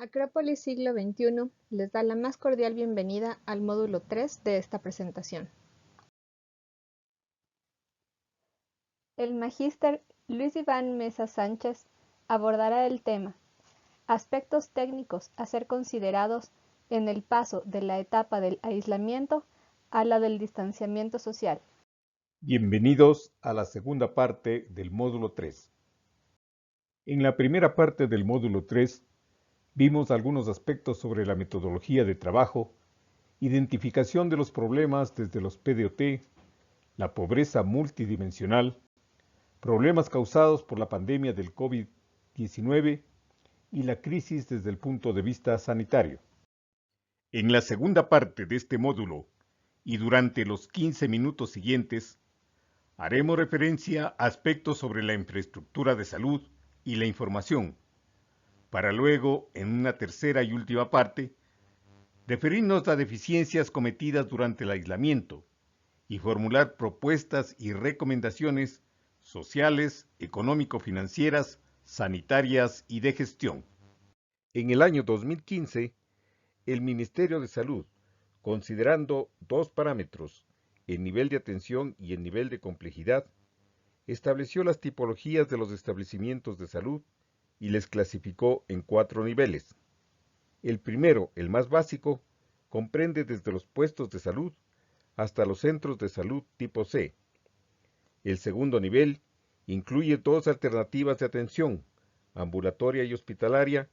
Acrópolis Siglo XXI les da la más cordial bienvenida al módulo 3 de esta presentación. El magíster Luis Iván Mesa Sánchez abordará el tema aspectos técnicos a ser considerados en el paso de la etapa del aislamiento a la del distanciamiento social. Bienvenidos a la segunda parte del módulo 3. En la primera parte del módulo 3 vimos algunos aspectos sobre la metodología de trabajo, identificación de los problemas desde los PDOT, la pobreza multidimensional, problemas causados por la pandemia del COVID-19 y la crisis desde el punto de vista sanitario. En la segunda parte de este módulo y durante los 15 minutos siguientes, haremos referencia a aspectos sobre la infraestructura de salud y la información, para luego, en una tercera y última parte, referirnos a deficiencias cometidas durante el aislamiento y formular propuestas y recomendaciones sociales, económico-financieras, sanitarias y de gestión. En el año 2015, el Ministerio de Salud, considerando dos parámetros, el nivel de atención y el nivel de complejidad, estableció las tipologías de los establecimientos de salud y les clasificó en 4 niveles. El primero, el más básico, comprende desde los puestos de salud hasta los centros de salud tipo C. El segundo nivel incluye 2 alternativas de atención, ambulatoria y hospitalaria,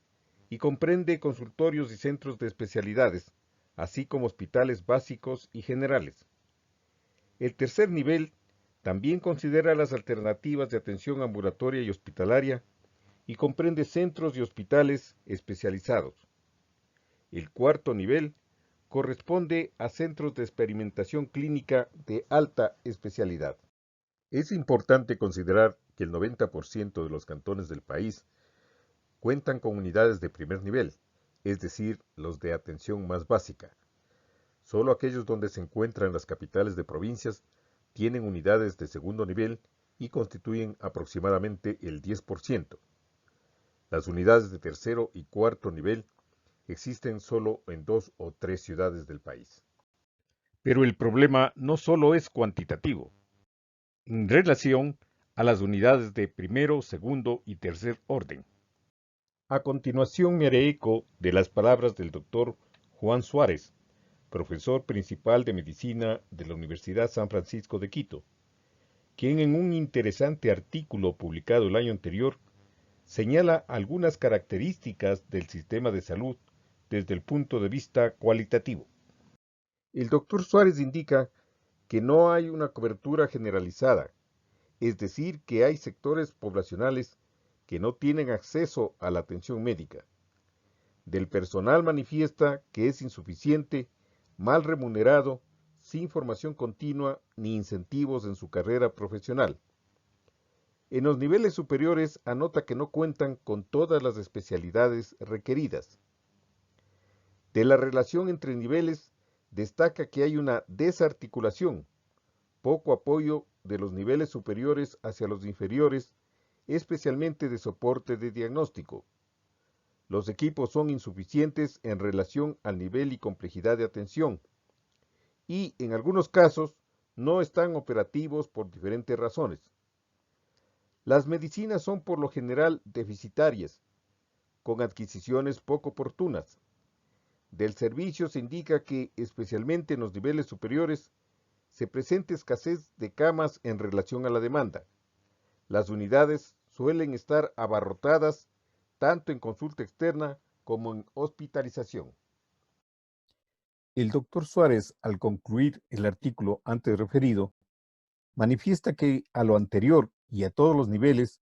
y comprende consultorios y centros de especialidades, así como hospitales básicos y generales. El tercer nivel también considera las alternativas de atención ambulatoria y hospitalaria y comprende centros y hospitales especializados. El cuarto nivel corresponde a centros de experimentación clínica de alta especialidad. Es importante considerar que el 90% de los cantones del país cuentan con unidades de primer nivel, es decir, los de atención más básica. Solo aquellos donde se encuentran las capitales de provincias tienen unidades de segundo nivel y constituyen aproximadamente el 10%. Las unidades de tercero y cuarto nivel existen solo en 2 o 3 ciudades del país. Pero el problema no solo es cuantitativo. En relación a las unidades de primero, segundo y tercer orden. A continuación me haré eco de las palabras del doctor Juan Suárez, profesor principal de medicina de la Universidad San Francisco de Quito, quien en un interesante artículo publicado el año anterior señala algunas características del sistema de salud desde el punto de vista cualitativo. El doctor Suárez indica que no hay una cobertura generalizada, es decir, que hay sectores poblacionales que no tienen acceso a la atención médica. Del personal manifiesta que es insuficiente, mal remunerado, sin formación continua ni incentivos en su carrera profesional. En los niveles superiores anota que no cuentan con todas las especialidades requeridas. De la relación entre niveles destaca que hay una desarticulación, poco apoyo de los niveles superiores hacia los inferiores, especialmente de soporte de diagnóstico. Los equipos son insuficientes en relación al nivel y complejidad de atención y, en algunos casos, no están operativos por diferentes razones. Las medicinas son por lo general deficitarias, con adquisiciones poco oportunas. Del servicio se indica que, especialmente en los niveles superiores, se presenta escasez de camas en relación a la demanda. Las unidades suelen estar abarrotadas tanto en consulta externa como en hospitalización. El doctor Suárez, al concluir el artículo antes referido, manifiesta que a lo anterior y a todos los niveles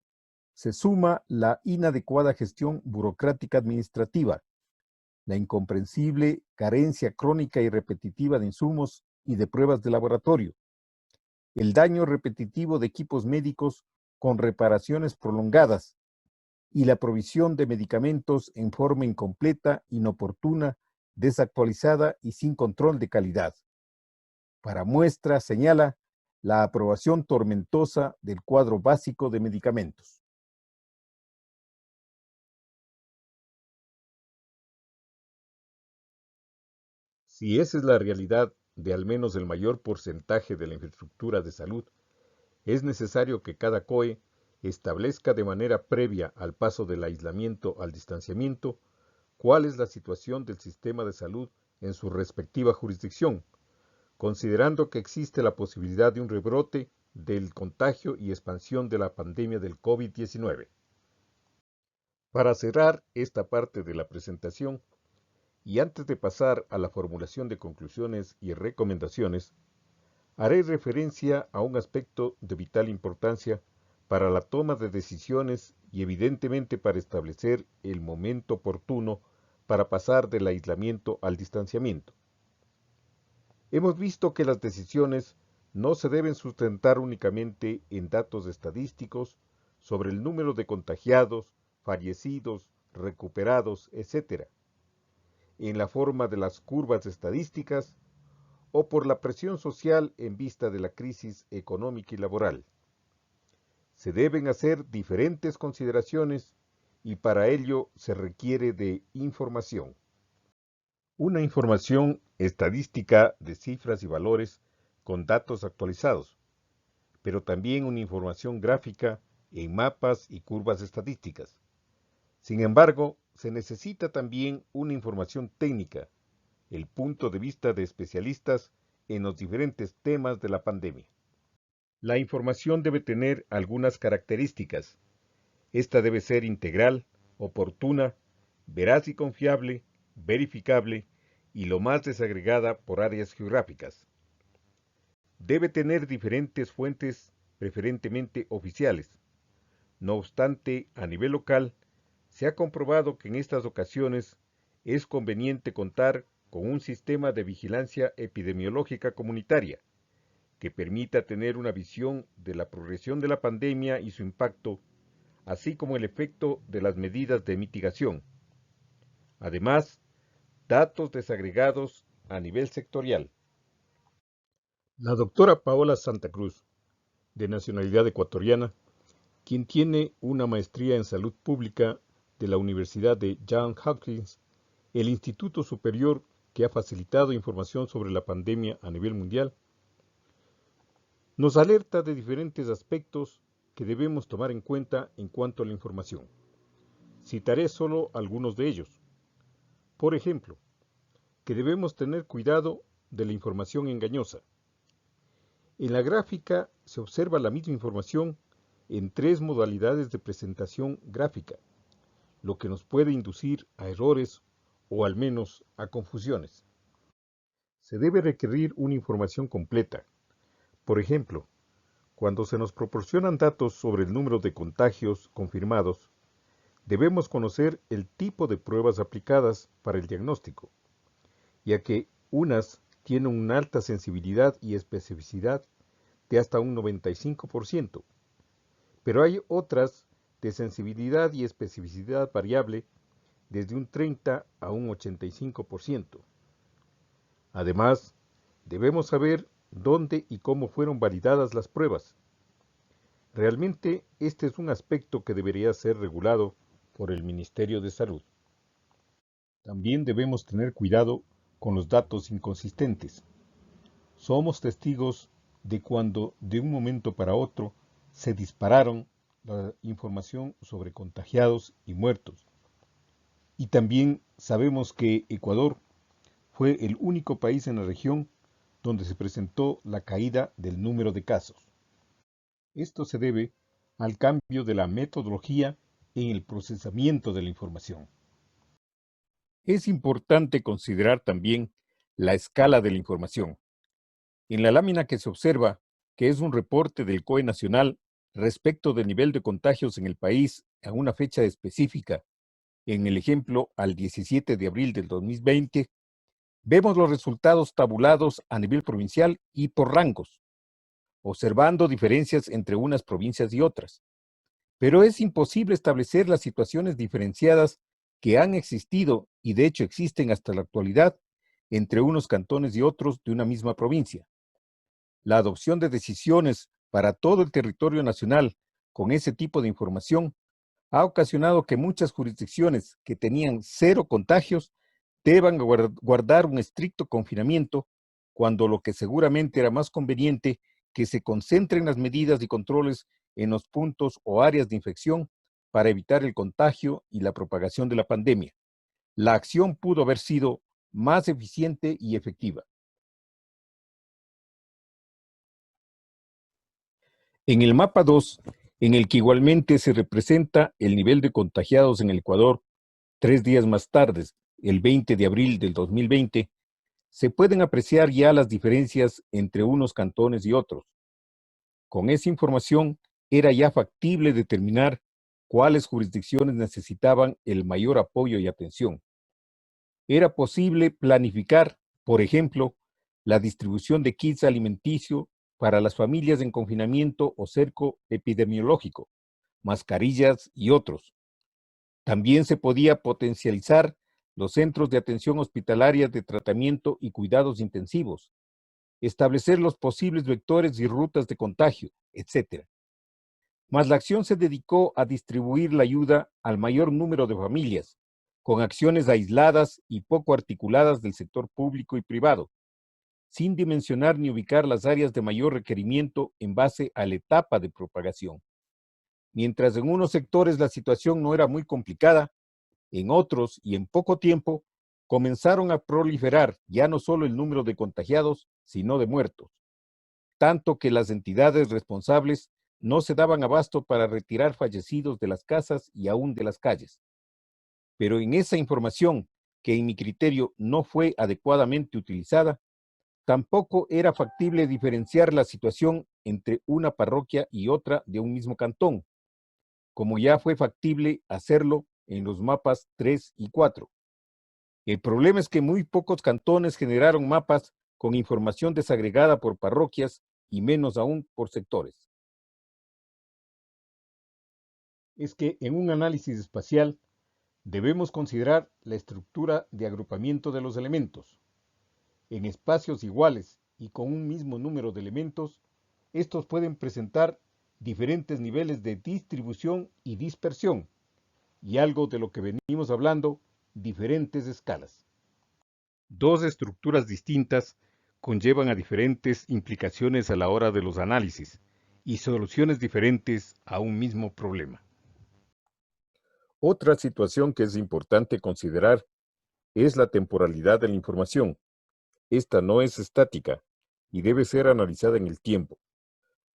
se suma la inadecuada gestión burocrática administrativa, la incomprensible carencia crónica y repetitiva de insumos y de pruebas de laboratorio, el daño repetitivo de equipos médicos con reparaciones prolongadas y la provisión de medicamentos en forma incompleta, inoportuna, desactualizada y sin control de calidad. Para muestra, señala la aprobación tormentosa del cuadro básico de medicamentos. Si esa es la realidad de al menos el mayor porcentaje de la infraestructura de salud, es necesario que cada COE establezca de manera previa al paso del aislamiento al distanciamiento cuál es la situación del sistema de salud en su respectiva jurisdicción, considerando que existe la posibilidad de un rebrote del contagio y expansión de la pandemia del COVID-19. Para cerrar esta parte de la presentación, y antes de pasar a la formulación de conclusiones y recomendaciones, haré referencia a un aspecto de vital importancia para la toma de decisiones y evidentemente para establecer el momento oportuno para pasar del aislamiento al distanciamiento. Hemos visto que las decisiones no se deben sustentar únicamente en datos estadísticos sobre el número de contagiados, fallecidos, recuperados, etc., en la forma de las curvas estadísticas o por la presión social en vista de la crisis económica y laboral. Se deben hacer diferentes consideraciones y para ello se requiere de información. Una información estadística de cifras y valores con datos actualizados, pero también una información gráfica en mapas y curvas estadísticas. Sin embargo, se necesita también una información técnica, el punto de vista de especialistas en los diferentes temas de la pandemia. La información debe tener algunas características. Esta debe ser integral, oportuna, veraz y confiable, verificable y lo más desagregada por áreas geográficas. Debe tener diferentes fuentes, preferentemente oficiales. No obstante, a nivel local, se ha comprobado que en estas ocasiones es conveniente contar con un sistema de vigilancia epidemiológica comunitaria que permita tener una visión de la progresión de la pandemia y su impacto, así como el efecto de las medidas de mitigación. Además, datos desagregados a nivel sectorial. La doctora Paola Santa Cruz, de nacionalidad ecuatoriana, quien tiene una maestría en salud pública de la Universidad de Johns Hopkins, el instituto superior que ha facilitado información sobre la pandemia a nivel mundial, nos alerta de diferentes aspectos que debemos tomar en cuenta en cuanto a la información. Citaré solo algunos de ellos. Por ejemplo, que debemos tener cuidado de la información engañosa. En la gráfica se observa la misma información en tres modalidades de presentación gráfica, lo que nos puede inducir a errores o al menos a confusiones. Se debe requerir una información completa. Por ejemplo, cuando se nos proporcionan datos sobre el número de contagios confirmados, debemos conocer el tipo de pruebas aplicadas para el diagnóstico, ya que unas tienen una alta sensibilidad y especificidad de hasta un 95%, pero hay otras de sensibilidad y especificidad variable desde un 30 a un 85%. Además, debemos saber dónde y cómo fueron validadas las pruebas. Realmente este es un aspecto que debería ser regulado por el Ministerio de Salud. También debemos tener cuidado con los datos inconsistentes. Somos testigos de cuando de un momento para otro se dispararon la información sobre contagiados y muertos. Y también sabemos que Ecuador fue el único país en la región donde se presentó la caída del número de casos. Esto se debe al cambio de la metodología en el procesamiento de la información. Es importante considerar también la escala de la información. En la lámina que se observa, que es un reporte del COE nacional respecto del nivel de contagios en el país a una fecha específica, en el ejemplo al 17 de abril del 2020, vemos los resultados tabulados a nivel provincial y por rangos, observando diferencias entre unas provincias y otras. Pero es imposible establecer las situaciones diferenciadas que han existido y de hecho existen hasta la actualidad entre unos cantones y otros de una misma provincia. La adopción de decisiones para todo el territorio nacional con ese tipo de información ha ocasionado que muchas jurisdicciones que tenían 0 contagios deban guardar un estricto confinamiento cuando lo que seguramente era más conveniente que se concentren las medidas y controles en los puntos o áreas de infección para evitar el contagio y la propagación de la pandemia. La acción pudo haber sido más eficiente y efectiva. En el mapa 2, en el que igualmente se representa el nivel de contagiados en el Ecuador 3 días más tarde, el 20 de abril del 2020, se pueden apreciar ya las diferencias entre unos cantones y otros. Con esa información era ya factible determinar cuáles jurisdicciones necesitaban el mayor apoyo y atención. Era posible planificar, por ejemplo, la distribución de kits alimenticios para las familias en confinamiento o cerco epidemiológico, mascarillas y otros. También se podía potencializar los centros de atención hospitalaria de tratamiento y cuidados intensivos, establecer los posibles vectores y rutas de contagio, etc. Mas la acción se dedicó a distribuir la ayuda al mayor número de familias, con acciones aisladas y poco articuladas del sector público y privado, sin dimensionar ni ubicar las áreas de mayor requerimiento en base a la etapa de propagación. Mientras en unos sectores la situación no era muy complicada, en otros y en poco tiempo comenzaron a proliferar ya no solo el número de contagiados, sino de muertos, tanto que las entidades responsables no se daban abasto para retirar fallecidos de las casas y aún de las calles. Pero en esa información, que en mi criterio no fue adecuadamente utilizada, tampoco era factible diferenciar la situación entre una parroquia y otra de un mismo cantón, como ya fue factible hacerlo en los mapas 3 y 4. El problema es que muy pocos cantones generaron mapas con información desagregada por parroquias y menos aún por sectores. Es que en un análisis espacial debemos considerar la estructura de agrupamiento de los elementos. En espacios iguales y con un mismo número de elementos, estos pueden presentar diferentes niveles de distribución y dispersión, y algo de lo que venimos hablando, diferentes escalas. Dos estructuras distintas conllevan a diferentes implicaciones a la hora de los análisis y soluciones diferentes a un mismo problema. Otra situación que es importante considerar es la temporalidad de la información. Esta no es estática y debe ser analizada en el tiempo.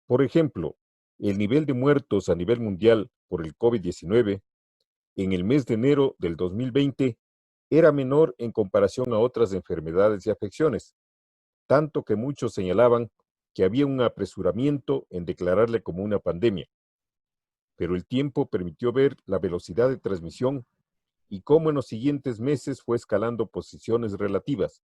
Por ejemplo, el nivel de muertos a nivel mundial por el COVID-19 en el mes de enero del 2020 era menor en comparación a otras enfermedades y afecciones, tanto que muchos señalaban que había un apresuramiento en declararle como una pandemia. Pero el tiempo permitió ver la velocidad de transmisión y cómo en los siguientes meses fue escalando posiciones relativas,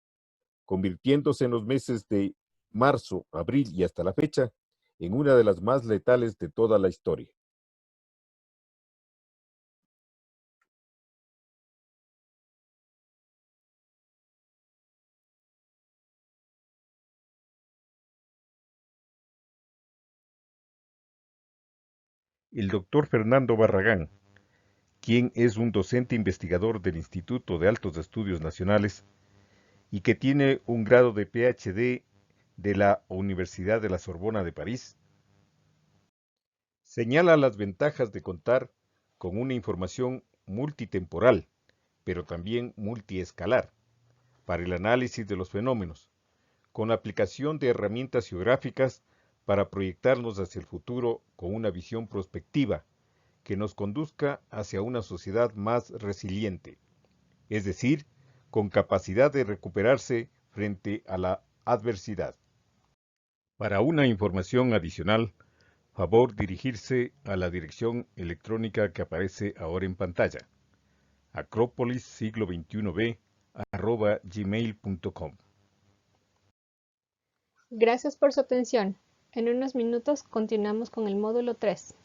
convirtiéndose en los meses de marzo, abril y hasta la fecha en una de las más letales de toda la historia. El doctor Fernando Barragán, quien es un docente investigador del Instituto de Altos Estudios Nacionales y que tiene un grado de PhD de la Universidad de la Sorbona de París, señala las ventajas de contar con una información multitemporal, pero también multiescalar, para el análisis de los fenómenos, con la aplicación de herramientas geográficas para proyectarnos hacia el futuro con una visión prospectiva que nos conduzca hacia una sociedad más resiliente, es decir, con capacidad de recuperarse frente a la adversidad. Para una información adicional, favor dirigirse a la dirección electrónica que aparece ahora en pantalla, acropolis siglo21b@gmail.com. Gracias por su atención. En unos minutos continuamos con el módulo 3.